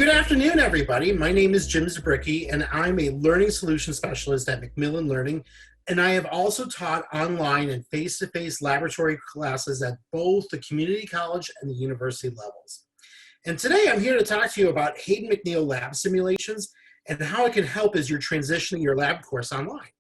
Good afternoon, everybody. My name is Jim Zabricki, and I'm a Learning Solution Specialist at Macmillan Learning, and I have also taught online and face-to-face laboratory classes at both the community college and the university levels. And today I'm here to talk to you about Hayden McNeil lab simulations and how it can help as you're transitioning your lab course online.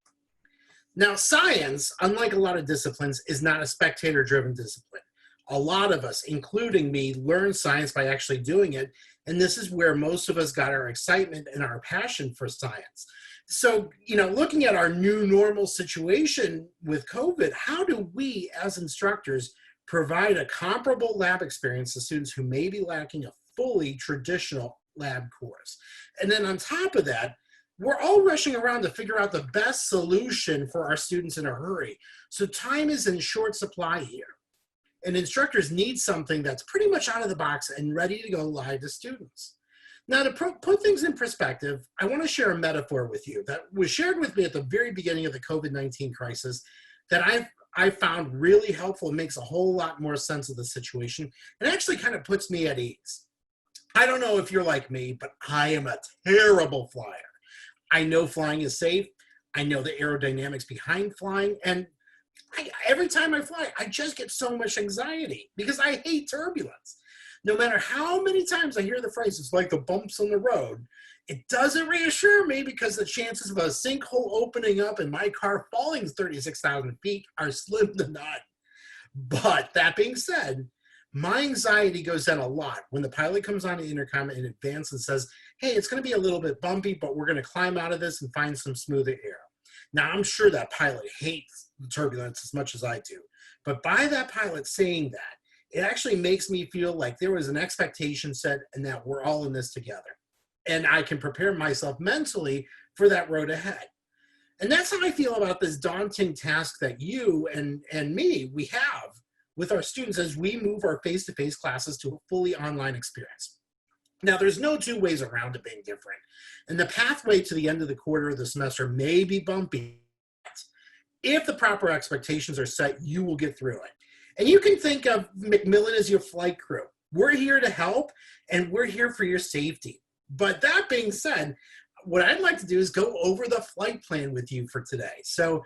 Now, science, unlike a lot of disciplines, is not a spectator-driven discipline. A lot of us, including me, learn science by actually doing it, and this is where most of us got our excitement and our passion for science. So, looking at our new normal situation with COVID, how do we as instructors provide a comparable lab experience to students who may be lacking a fully traditional lab course? And then on top of that, we're all rushing around to figure out the best solution for our students in a hurry. So time is in short supply here. And instructors need something that's pretty much out of the box and ready to go live to students. Now, to put things in perspective, I want to share a metaphor with you that was shared with me at the very beginning of the COVID-19 crisis that I found really helpful and makes a whole lot more sense of the situation and actually kind of puts me at ease. I don't know if you're like me, but I am a terrible flyer. I know flying is safe. I know the aerodynamics behind flying, and every time I fly, I just get so much anxiety because I hate turbulence. No matter how many times I hear the phrase, it's like the bumps on the road, it doesn't reassure me because the chances of a sinkhole opening up and my car falling 36,000 feet are slim to none. But that being said, my anxiety goes down a lot when the pilot comes on the intercom in advance and says, hey, it's going to be a little bit bumpy, but we're going to climb out of this and find some smoother air. Now, I'm sure that pilot hates the turbulence as much as I do, but by that pilot saying that, it actually makes me feel like there was an expectation set and that we're all in this together. And I can prepare myself mentally for that road ahead. And that's how I feel about this daunting task that you and me, we have with our students as we move our face-to-face classes to a fully online experience. Now, there's no two ways around it being different. And the pathway to the end of the quarter of the semester may be bumpy. If the proper expectations are set, you will get through it. And you can think of Macmillan as your flight crew. We're here to help, and we're here for your safety. But that being said, what I'd like to do is go over the flight plan with you for today. So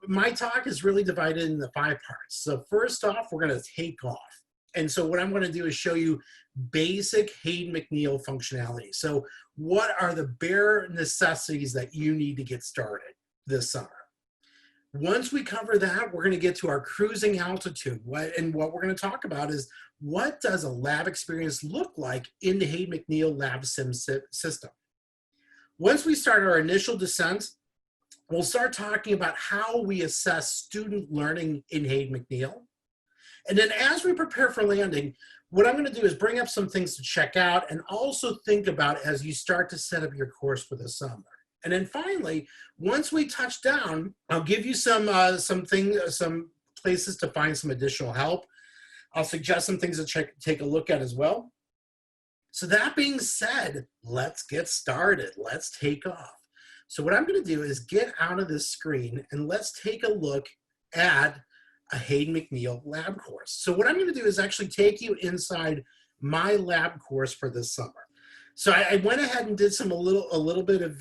my talk is really divided into 5 parts. So first off, we're going to take off. And so what I'm going to do is show you basic Hayden McNeil functionality. So what are the bare necessities that you need to get started this summer? Once we cover that, we're going to get to our cruising altitude. And what we're going to talk about is what does a lab experience look like in the Hayden McNeil lab sim system? Once we start our initial descent, we'll start talking about how we assess student learning in Hayden McNeil. And then as we prepare for landing, what I'm going to do is bring up some things to check out and also think about as you start to set up your course for the summer. And then finally, once we touch down, I'll give you some places to find some additional help. I'll suggest some things to take a look at as well. So that being said, let's get started. Let's take off. So what I'm going to do is get out of this screen and let's take a look at a Hayden McNeil lab course. So what I'm going to do is actually take you inside my lab course for this summer. So I went ahead and did a little bit of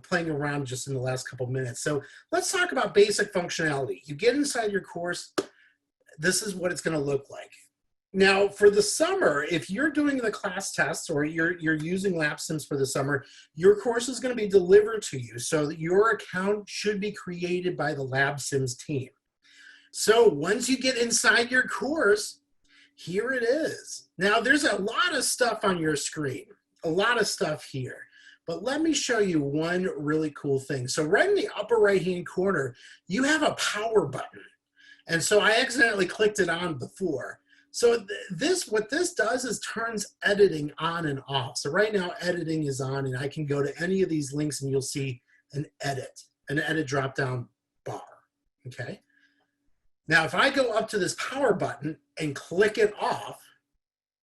playing around just in the last couple minutes. So let's talk about basic functionality. You get inside your course, this is what it's going to look like. Now for the summer, if you're doing the class tests or you're using lab sims for the summer, your course is going to be delivered to you. So your account should be created by the lab sims team. So once you get inside your course, here it is. Now there's a lot of stuff on your screen, a lot of stuff here, but let me show you one really cool thing. So right in the upper right-hand corner, you have a power button. And so I accidentally clicked it on before. So what this does is turns editing on and off. So right now editing is on and I can go to any of these links and you'll see an edit drop-down bar, okay? Now, if I go up to this power button and click it off,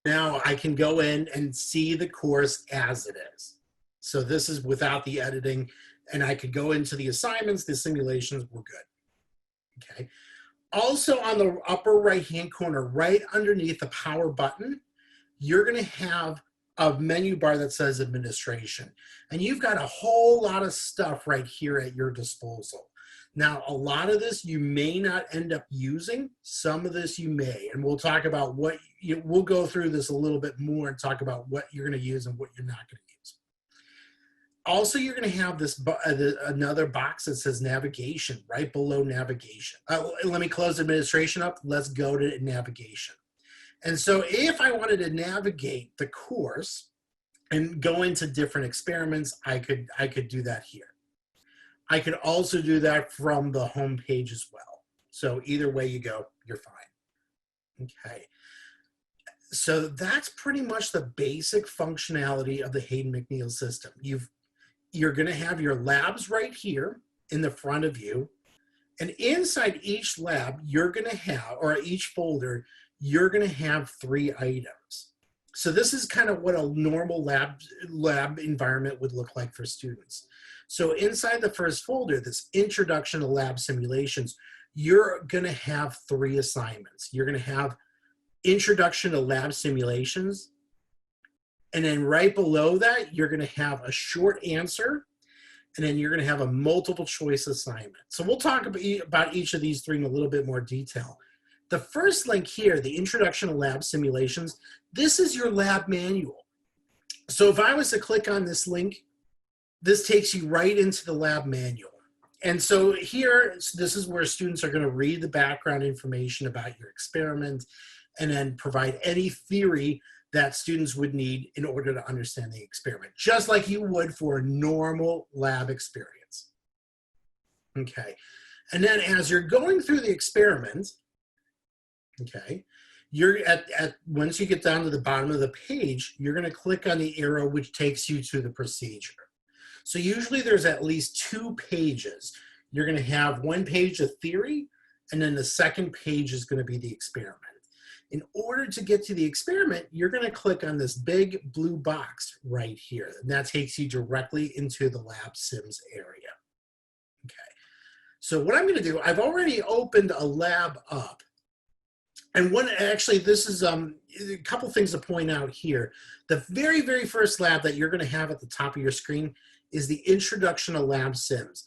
now I can go in and see the course as it is. So this is without the editing, and I could go into the assignments, the simulations, we're good, okay? Also on the upper right-hand corner, right underneath the power button, you're gonna have a menu bar that says administration. And you've got a whole lot of stuff right here at your disposal. Now, a lot of this you may not end up using. Some of this you may, and we'll talk about we'll go through this a little bit more and talk about what you're going to use and what you're not going to use. Also, you're going to have this another box that says navigation right below navigation. Let me close administration up. Let's go to navigation. And so if I wanted to navigate the course and go into different experiments, I could do that here. I could also do that from the home page as well. So either way you go, you're fine. Okay. So that's pretty much the basic functionality of the Hayden McNeil system. You're going to have your labs right here in the front of you. And inside each lab, you're going to have, or each folder, you're going to have 3 items. So this is kind of what a normal lab environment would look like for students. So inside the first folder, this Introduction to Lab Simulations, you're going to have 3 assignments. You're going to have Introduction to Lab Simulations, and then right below that, you're going to have a short answer, and then you're going to have a multiple choice assignment. So we'll talk about each of these 3 in a little bit more detail. The first link here, the Introduction to Lab Simulations, this is your lab manual. So if I was to click on this link, this takes you right into the lab manual. And so here, this is where students are going to read the background information about your experiment and then provide any theory that students would need in order to understand the experiment, just like you would for a normal lab experience. Okay. And then as you're going through the experiment, okay, you're once you get down to the bottom of the page, you're going to click on the arrow which takes you to the procedure. So usually there's at least 2 pages. You're going to have 1 page of theory, and then the second page is going to be the experiment. In order to get to the experiment, you're going to click on this big blue box right here, and that takes you directly into the lab sims area. Okay. So what I'm going to do, I've already opened a lab up. And actually, this is a couple things to point out here. The very, very first lab that you're going to have at the top of your screen is the Introduction to Lab Sims.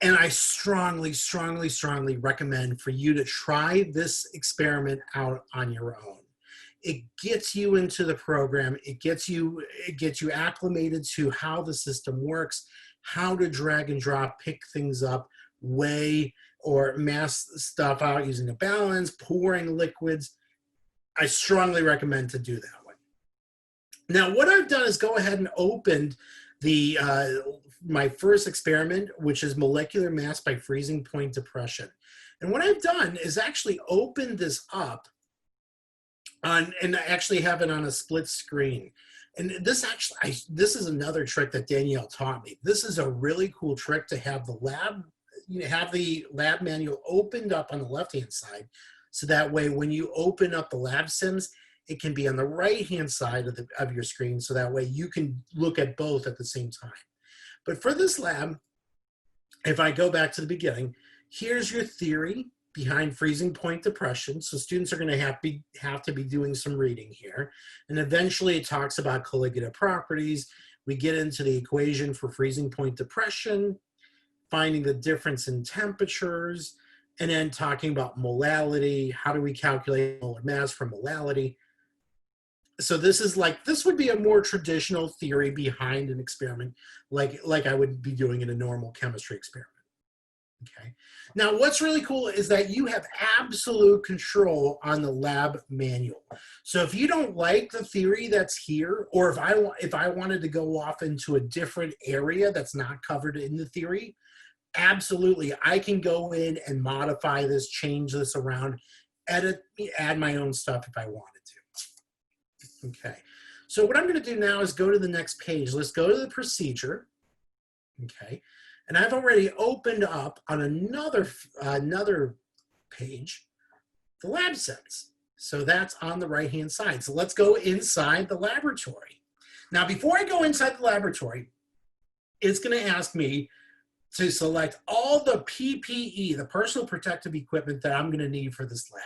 And I strongly, strongly, strongly recommend for you to try this experiment out on your own. It gets you into the program. It gets you acclimated to how the system works, how to drag and drop, pick things up, weigh, or mass stuff out using a balance, pouring liquids. I strongly recommend to do that one. Now, what I've done is go ahead and opened my first experiment, which is molecular mass by freezing point depression. And what I've done is actually opened this up and actually have it on a split screen. And this is another trick that Danielle taught me. This is a really cool trick to have the lab manual opened up on the left-hand side. So that way, when you open up the lab sims, it can be on the right-hand side of your screen. So that way you can look at both at the same time. But for this lab, if I go back to the beginning, here's your theory behind freezing point depression. So students are going to have to be doing some reading here. And eventually it talks about colligative properties. We get into the equation for freezing point depression, finding the difference in temperatures, and then talking about molality. How do we calculate molar mass from molality? So this would be a more traditional theory behind an experiment, like I would be doing in a normal chemistry experiment. Okay. Now, what's really cool is that you have absolute control on the lab manual. So if you don't like the theory that's here, or if I wanted to go off into a different area that's not covered in the theory, absolutely, I can go in and modify this, change this around, edit, add my own stuff if I wanted to. Okay, so what I'm going to do now is go to the next page. Let's go to the procedure. Okay, and I've already opened up on another page the lab sims. So that's on the right-hand side. So let's go inside the laboratory. Now, before I go inside the laboratory, it's going to ask me to select all the PPE, the personal protective equipment that I'm going to need for this lab.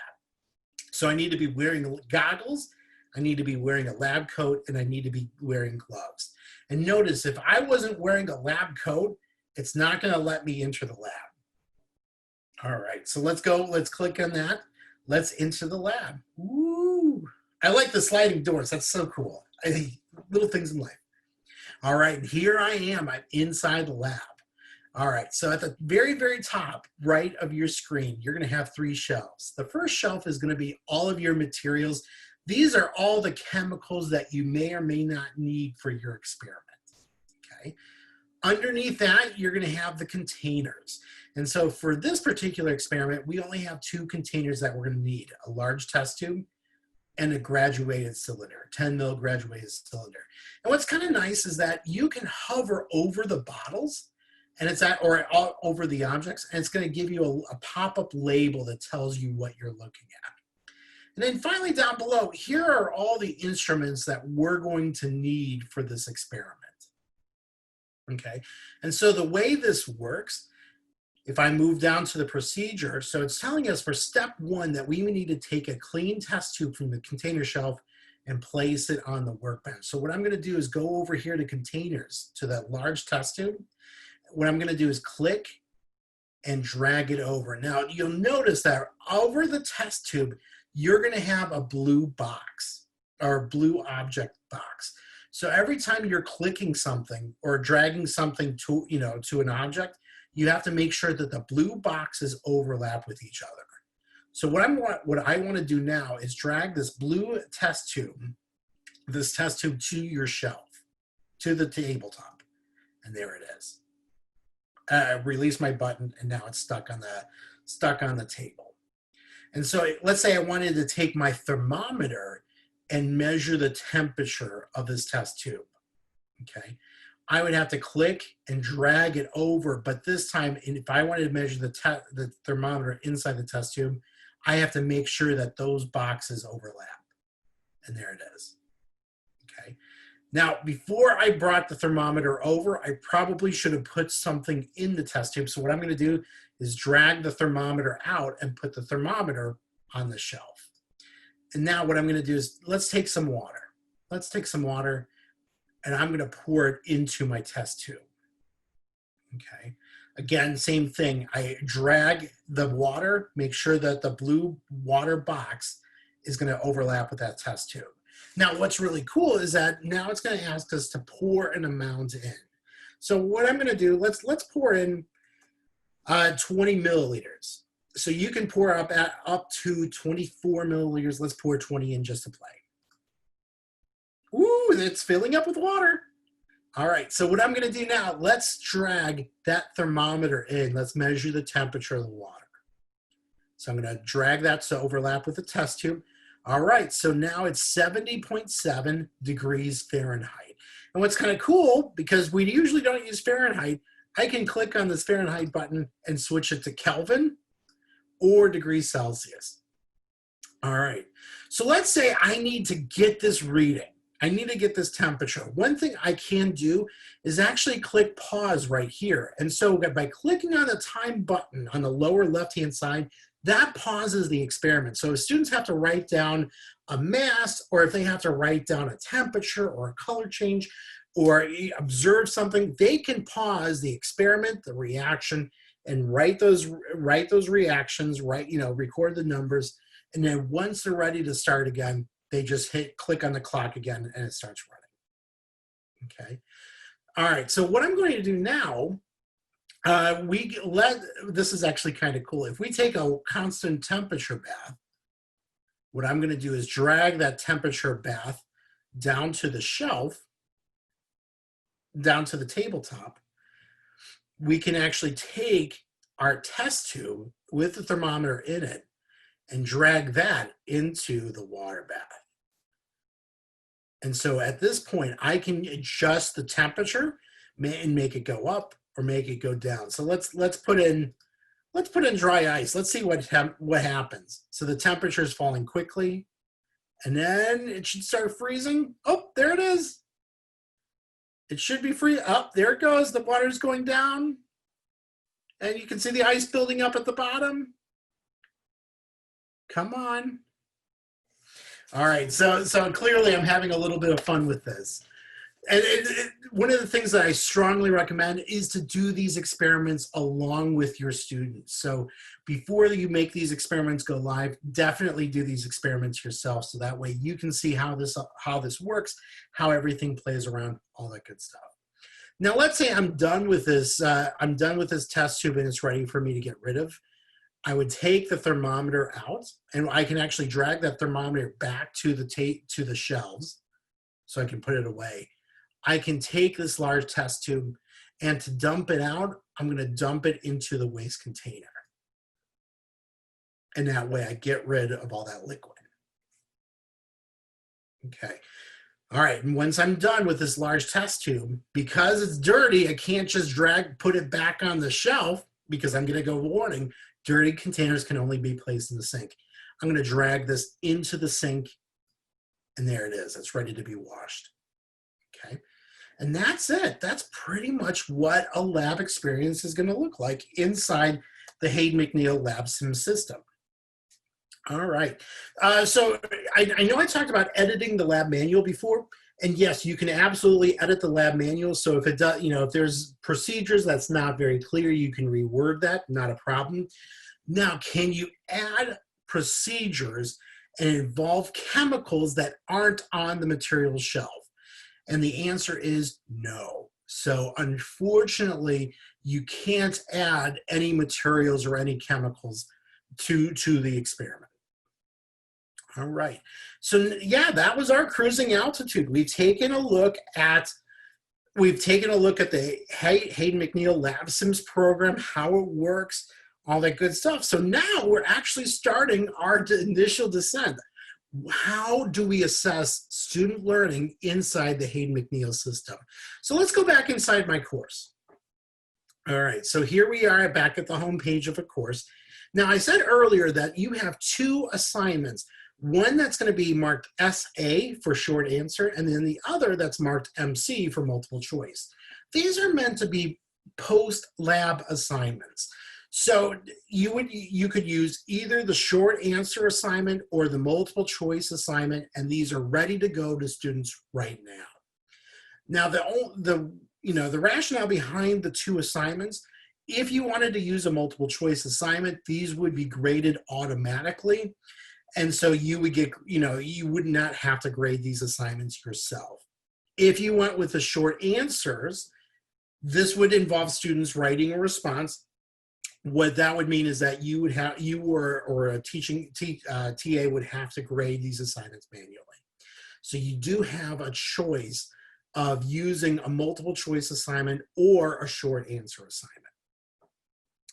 So I need to be wearing goggles. I need to be wearing a lab coat, and I need to be wearing gloves. And notice, if I wasn't wearing a lab coat, it's not going to let me enter the lab. All right, so let's go. Let's click on that. Let's enter the lab. Woo! I like the sliding doors. That's so cool. Little things in life. All right, and here I am. I'm inside the lab. All right, so at the very, very top right of your screen, you're going to have 3 shelves. The first shelf is going to be all of your materials. These are all the chemicals that you may or may not need for your experiment. Okay. Underneath that, you're going to have the containers. And so for this particular experiment, we only have 2 containers that we're going to need: a large test tube and a graduated cylinder, 10 mil graduated cylinder. And what's kind of nice is that you can hover over the bottles, and it's or over the objects, and it's going to give you a pop-up label that tells you what you're looking at. And then finally down below, here are all the instruments that we're going to need for this experiment. Okay, and so the way this works, if I move down to the procedure, so it's telling us for step 1 that we need to take a clean test tube from the container shelf and place it on the workbench. So what I'm going to do is go over here to containers, to that large test tube. What I'm going to do is click and drag it over. Now you'll notice that over the test tube, you're going to have a blue box or blue object box. So every time you're clicking something or dragging something to, to an object, you have to make sure that the blue boxes overlap with each other. So what I want to do now is drag this blue test tube, to your shelf, to the tabletop, and there it is. Release my button, and now it's stuck on the table. And so let's say I wanted to take my thermometer and measure the temperature of this test tube. Okay, I would have to click and drag it over, but this time, if I wanted to measure the thermometer inside the test tube, I have to make sure that those boxes overlap. And there it is. Okay. Now, before I brought the thermometer over, I probably should have put something in the test tube. So what I'm going to do is drag the thermometer out and put the thermometer on the shelf. And now what I'm going to do is, let's take some water. Let's take some water, and I'm going to pour it into my test tube. Okay. Again, same thing. I drag the water, make sure that the blue water box is going to overlap with that test tube. Now, what's really cool is that now it's going to ask us to pour an amount in. So what I'm going to do, let's pour in 20 milliliters. So you can pour up to 24 milliliters. Let's pour 20 in just to play. Ooh, it's filling up with water. All right, so what I'm going to do now, let's drag that thermometer in. Let's measure the temperature of the water. So I'm going to drag that to overlap with the test tube. All right, so now it's 70.7 degrees Fahrenheit. And what's kind of cool, because we usually don't use Fahrenheit, I can click on this Fahrenheit button and switch it to Kelvin or degrees Celsius. All right, so let's say I need to get this reading. I need to get this temperature. One thing I can do is actually click pause right here. And so by clicking on the time button on the lower left-hand side, that pauses the experiment. So if students have to write down a mass, or if they have to write down a temperature or a color change, or observe something, they can pause the experiment, the reaction, and write those reactions, record the numbers. And then once they're ready to start again, they just click on the clock again and it starts running. Okay. All right. So what I'm going to do now, this is actually kind of cool. If we take a constant temperature bath, what I'm going to do is drag that temperature bath down to the shelf, down to the tabletop. We can actually take our test tube with the thermometer in it and drag that into the water bath. And so at this point, I can adjust the temperature and make it go up or make it go down. So let's put in dry ice. Let's see what happens. So the temperature is falling quickly, and then it should start freezing. Oh, there it is. It should be free. Oh, there it goes. The water's going down, and you can see the ice building up at the bottom. Come on. All right, so clearly I'm having a little bit of fun with this. And one of the things that I strongly recommend is to do these experiments along with your students. So before you make these experiments go live, definitely do these experiments yourself, so that way you can see how this works, how everything plays around, all that good stuff. Now let's say I'm done with this. I'm done with this test tube and it's ready for me to get rid of. I would take the thermometer out, and I can actually drag that thermometer back to the shelves, so I can put it away. I can take this large test tube, and to dump it out, I'm going to dump it into the waste container. And that way I get rid of all that liquid. Okay. All right, and once I'm done with this large test tube, because it's dirty, I can't just put it back on the shelf, because I'm going to go warning, dirty containers can only be placed in the sink. I'm going to drag this into the sink, and there it is. It's ready to be washed. Okay. And that's it. That's pretty much what a lab experience is going to look like inside the Hayden McNeil Lab Sim system. All right. So I know I talked about editing the lab manual before, and yes, you can absolutely edit the lab manual. So if it does, if there's procedures that's not very clear, you can reword that, not a problem. Now, can you add procedures and involve chemicals that aren't on the material shelf? And the answer is no. So unfortunately, you can't add any materials or any chemicals to the experiment. All right. So yeah, that was our cruising altitude. We've taken a look at the Hayden McNeil Lab Sims program, how it works, all that good stuff. So now we're actually starting our initial descent. How do we assess student learning inside the Hayden McNeil system? So let's go back inside my course. All right, so here we are back at the home page of a course. Now I said earlier that you have two assignments. One that's going to be marked SA for short answer, and then the other that's marked MC for multiple choice. These are meant to be post-lab assignments. So you could use either the short answer assignment or the multiple choice assignment, and these are ready to go to students right now. Now the rationale behind the two assignments, if you wanted to use a multiple choice assignment, these would be graded automatically. And so you would get, you would not have to grade these assignments yourself. If you went with the short answers, this would involve students writing a response. What that would mean is that or a TA would have to grade these assignments manually. So you do have a choice of using a multiple choice assignment or a short answer assignment.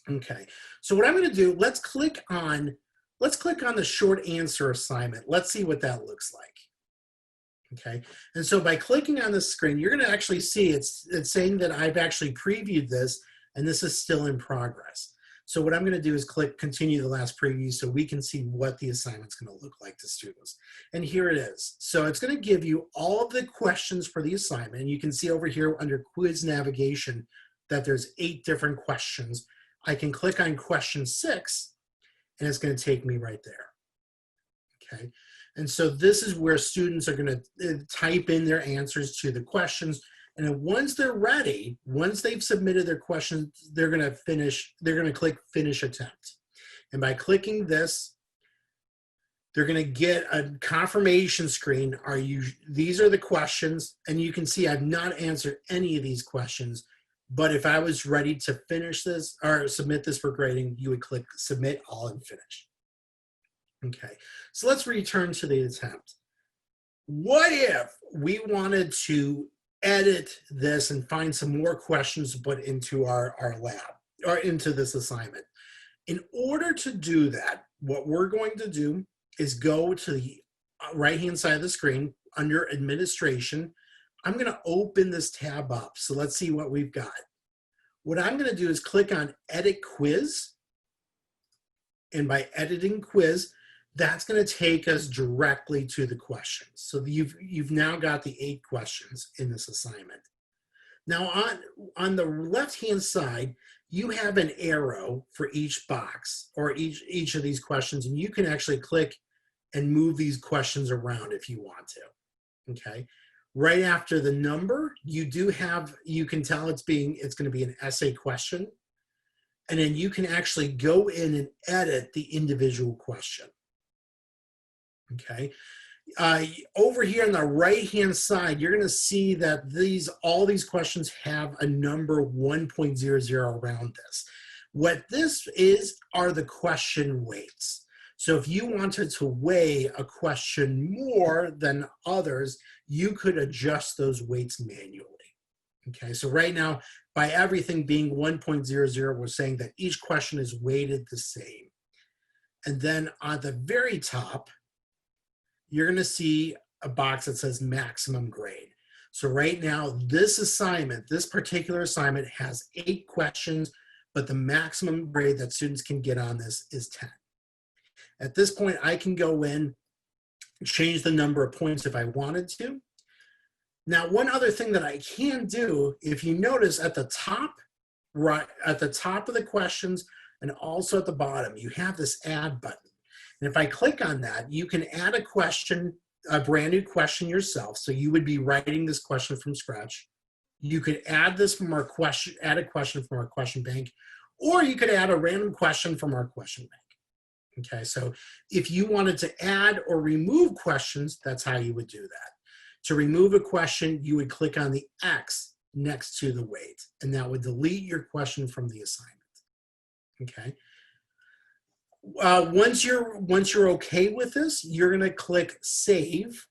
Okay, so what I'm going to do, let's click on the short answer assignment. Let's see what that looks like. Okay, and so by clicking on the screen, you're going to actually see it's saying that I've actually previewed this, and this is still in progress. So what I'm going to do is click continue the last preview so we can see what the assignment's going to look like to students. And here it is. So it's going to give you all of the questions for the assignment. And you can see over here under quiz navigation that there's 8 different questions. I can click on question 6, and it's going to take me right there. Okay. And so this is where students are going to type in their answers to the questions. And then once they're ready, once they've submitted their questions, they're going to click finish attempt. And by clicking this, they're going to get a confirmation screen. These are the questions, and you can see I've not answered any of these questions, but if I was ready to finish this or submit this for grading, you would click submit all and finish. Okay, so let's return to the attempt. What if we wanted to edit this and find some more questions to put into our lab or into this assignment? In order to do that, what we're going to do is go to the right-hand side of the screen under administration. I'm going to open this tab up. So let's see what we've got. What I'm going to do is click on edit quiz. And by editing quiz, that's going to take us directly to the questions. So you've now got the 8 questions in this assignment. Now on the left-hand side, you have an arrow for each box or each of these questions, and you can actually click and move these questions around if you want to. Okay. Right after the number, you can tell it's going to be an essay question. And then you can actually go in and edit the individual question. Okay. Over here on the right-hand side, you're going to see that all these questions have a number 1.00 around this. What this is are the question weights. So if you wanted to weigh a question more than others, you could adjust those weights manually. Okay, so right now, by everything being 1.00, we're saying that each question is weighted the same. And then on the very top, you're going to see a box that says maximum grade. So right now, this particular assignment has 8 questions, but the maximum grade that students can get on this is 10. At this point, I can go in, change the number of points if I wanted to. Now, one other thing that I can do, if you notice at the top, right at the top of the questions and also at the bottom, you have this add button. And if I click on that, you can add a question, a brand new question yourself. So you would be writing this question from scratch. You could add this from add a question from our question bank, or you could add a random question from our question bank. Okay, so if you wanted to add or remove questions, that's how you would do that. To remove a question, you would click on the X next to the weight, and that would delete your question from the assignment. Okay. Once you're okay with this, you're going to click Save.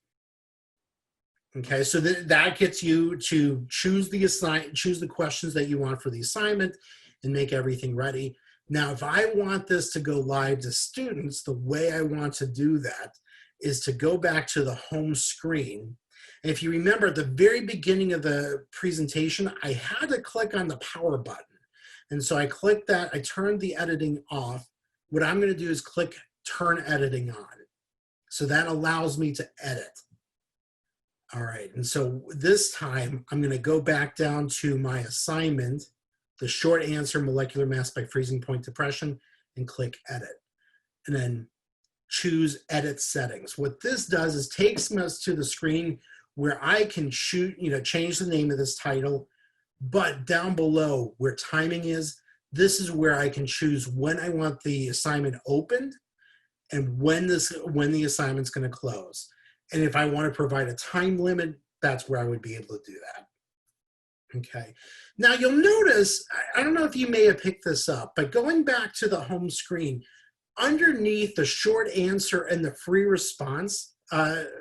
Okay, so that gets you to choose the questions that you want for the assignment and make everything ready. Now, if I want this to go live to students, the way I want to do that is to go back to the home screen. And if you remember at the very beginning of the presentation, I had to click on the power button. And so I clicked that, I turned the editing off. What I'm going to do is click turn editing on. So that allows me to edit. All right, and so this time I'm going to go back down to my assignment, the short answer molecular mass by freezing point depression, and click edit. And then choose edit settings. What this does is takes us to the screen where I can change the name of this title, but down below where timing is, this is where I can choose when I want the assignment opened and when the assignment's going to close. And if I want to provide a time limit, that's where I would be able to do that. Okay. Now you'll notice, I don't know if you may have picked this up, but going back to the home screen, underneath the short answer and the free response,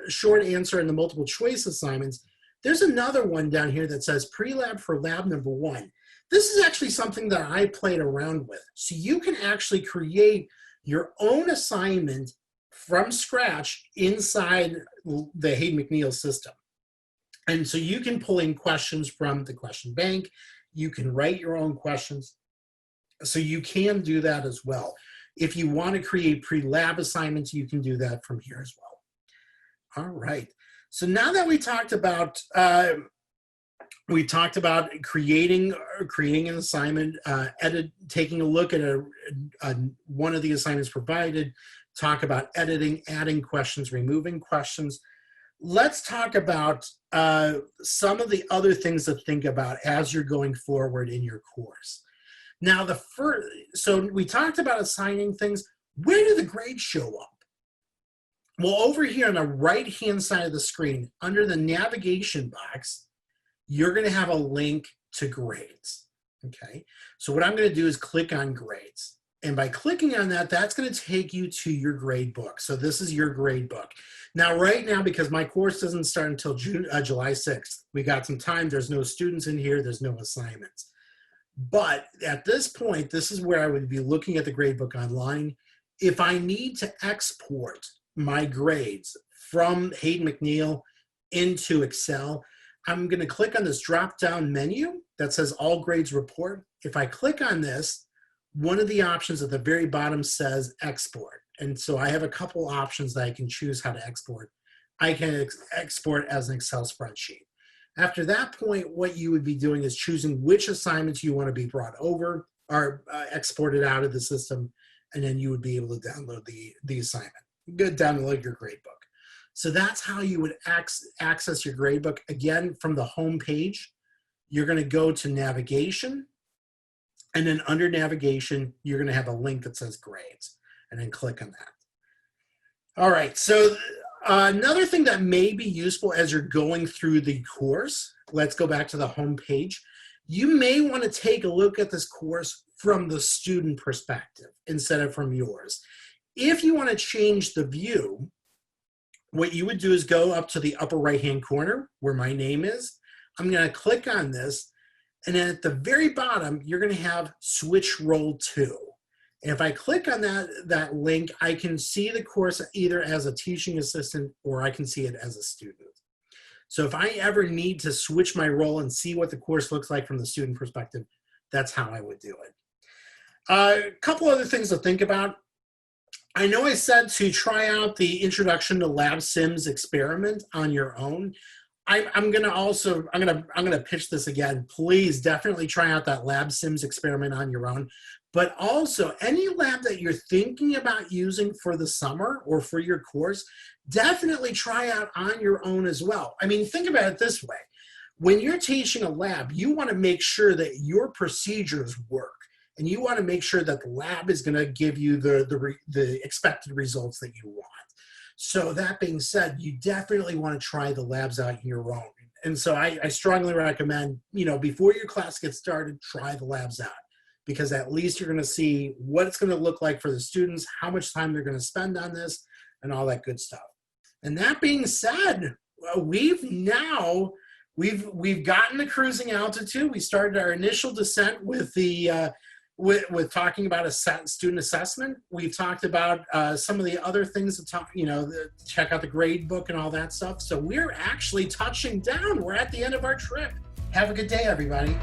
short answer and the multiple choice assignments, there's another one down here that says PreLab for lab number 1. This is actually something that I played around with. So you can actually create your own assignment from scratch inside the Hayden McNeil system. And so you can pull in questions from the question bank. You can write your own questions. So you can do that as well. If you want to create pre-lab assignments, you can do that from here as well. All right. So now that we talked about creating an assignment, taking a look at one of the assignments provided, talk about editing, adding questions, removing questions. Let's talk about some of the other things to think about as you're going forward in your course. Now, so we talked about assigning things. Where do the grades show up? Well, over here on the right-hand side of the screen, under the navigation box, you're going to have a link to grades. Okay, so what I'm going to do is click on grades. And by clicking on that, that's going to take you to your grade book. So this is your grade book. Now, right now, because my course doesn't start until July 6th, we got some time. There's no students in here. There's no assignments. But at this point, this is where I would be looking at the gradebook online. If I need to export my grades from Hayden McNeil into Excel, I'm going to click on this drop-down menu that says All Grades Report. If I click on this, one of the options at the very bottom says Export. And so I have a couple options that I can choose how to export. I can export as an Excel spreadsheet. After that point, what you would be doing is choosing which assignments you want to be brought over or exported out of the system, and then you would be able to download the assignment. go download your gradebook. So that's how you would access your gradebook. Again, from the home page, you're going to go to navigation, and then under navigation, you're going to have a link that says grades, and then click on that. All right, so another thing that may be useful as you're going through the course, let's go back to the home page. You may want to take a look at this course from the student perspective instead of from yours. If you want to change the view, what you would do is go up to the upper right-hand corner where my name is. I'm going to click on this, and then at the very bottom, you're going to have switch role to. And if I click on that link, I can see the course either as a teaching assistant or I can see it as a student. So if I ever need to switch my role and see what the course looks like from the student perspective, that's how I would do it. A couple other things to think about. I know I said to try out the Introduction to Lab Sims experiment on your own. I'm gonna pitch this again. Please definitely try out that Lab Sims experiment on your own. But also, any lab that you're thinking about using for the summer or for your course, definitely try out on your own as well. I mean, think about it this way. When you're teaching a lab, you want to make sure that your procedures work. And you want to make sure that the lab is going to give you the expected results that you want. So that being said, you definitely want to try the labs out on your own. And so I strongly recommend, before your class gets started, try the labs out. Because at least you're going to see what it's going to look like for the students, how much time they're going to spend on this, and all that good stuff. And that being said, we've gotten the cruising altitude. We started our initial descent with the with talking about a student assessment. We've talked about some of the other things to talk, check out the grade book and all that stuff. So we're actually touching down. We're at the end of our trip. Have a good day, everybody.